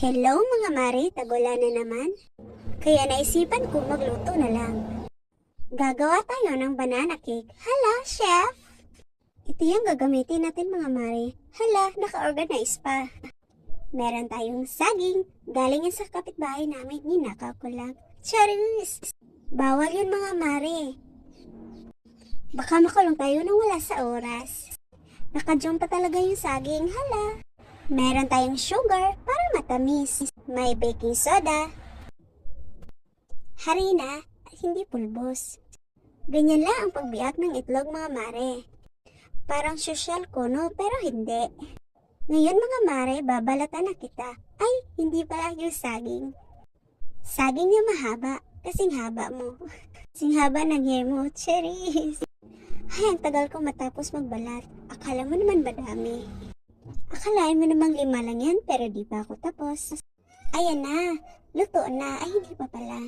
Hello mga mare, tagulan na naman. Kaya naisipan ko magluto na lang. Gagawa tayo ng banana cake. Hala, chef! Ito yung gagamitin natin mga mare. Hala, naka-organize pa. Meron tayong saging. Galing yan sa kapitbahay namin. Ninakaw ko lang. Charis! Bawal yun mga mare. Baka makulong tayo nang wala sa oras. Nakajump pa talaga yung saging. Hala! Meron tayong sugar para matamis. May baking soda, harina, at hindi pulbos. Ganyan lang ang pagbiyak ng itlog mga mare. Parang social ko no, pero hindi. Ngayon mga mare, babalatan na kita. Ay, hindi pala yung saging. Saging na mahaba, kasing haba mo. Kasing haba ng hair mo, cherries. Ay, ang tagal ko matapos magbalat. Akala mo naman badami. Akalain mo namang 5 lang yan, pero di pa ako tapos. Ayan na, luto na. Ay, hindi pa pala.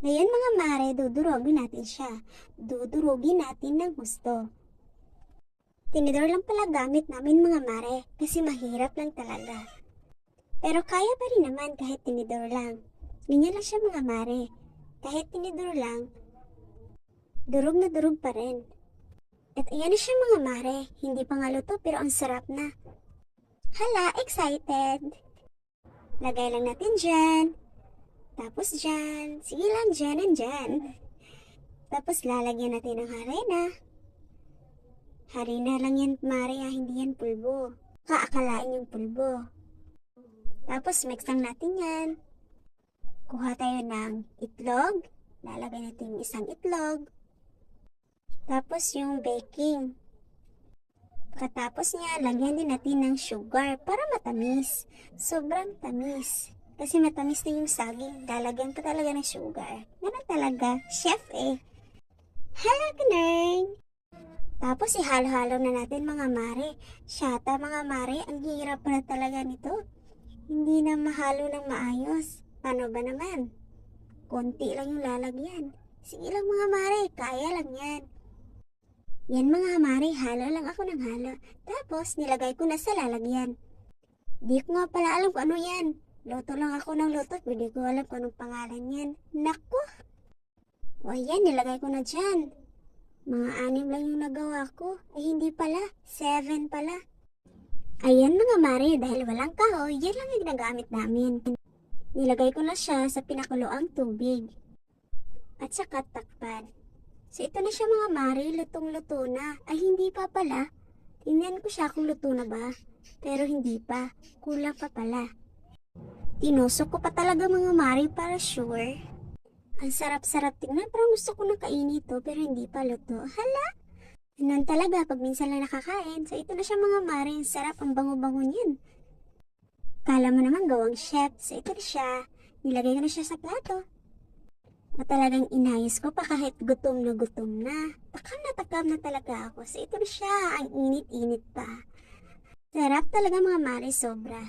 Ngayon mga mare, dudurogin natin siya. Dudurogin natin ng gusto. Tinidor lang pala gamit namin mga mare, kasi mahirap lang talaga. Pero kaya pa rin naman kahit tinidor lang. Ganyan lang siya mga mare. Kahit tinidor lang, durog na durog pa rin. At ayan na siya mga mare. Hindi pa nga luto pero ang sarap na. Hala, excited! Lagay lang natin dyan. Tapos dyan. Sige lang, dyan and dyan. Tapos lalagyan natin ng harina. Harina lang yan, mare, hindi yan pulbo. Kaakalain yung pulbo. Tapos mix lang natin yan. Kuha tayo ng itlog. Lalagay natin yung isang itlog. Tapos yung baking. Pagkatapos niya, lagyan din natin ng sugar para matamis. Sobrang tamis. Kasi matamis na yung saging. Lalagyan pa talaga ng sugar. Ganun talaga. Chef eh. Hala, ganun. Tapos ihalo-halo na natin mga mare. Syata mga mare, ang hirap na talaga nito. Hindi na mahalo ng maayos. Paano ba naman? Konti lang yung lalagyan. Sige lang mga mare, kaya lang yan. Yan mga mare, halo lang ako ng halo. Tapos nilagay ko na sa lalagyan. Di ko nga pala alam kung ano yan. Luto lang ako ng luto, hindi ko alam kung anong pangalan yan. Naku! O yan, nilagay ko na dyan. Mga 6 lang yung nagawa ko. Ay hindi pala, 7 pala. Ayan mga mare, dahil walang kahoy, yan lang yung ginagamit namin. Nilagay ko na siya sa pinakuloang tubig. At saka takpan. So ito na siya mga mare, lutong-luto na. Ay hindi pa pala. Tingnan ko siya kung luto na ba. Pero hindi pa. Kulang pa pala. Tinusok ko pa talaga mga mare para sure. Ang sarap-sarap tingnan. Parang gusto ko nang kainin ito pero hindi pa luto. Hala! Ganun talaga pag minsan lang nakakain. So ito na siya mga mare. Ang sarap, ang bango-bango niyan. Kala mo naman gawang chef. So ito na siya. Nilagay ko na siya sa plato. O talagang inayos ko pa kahit gutom na gutom na. Takam na talaga ako. So ito na siya, ang init-init pa. Sarap talaga mga mare, sobra.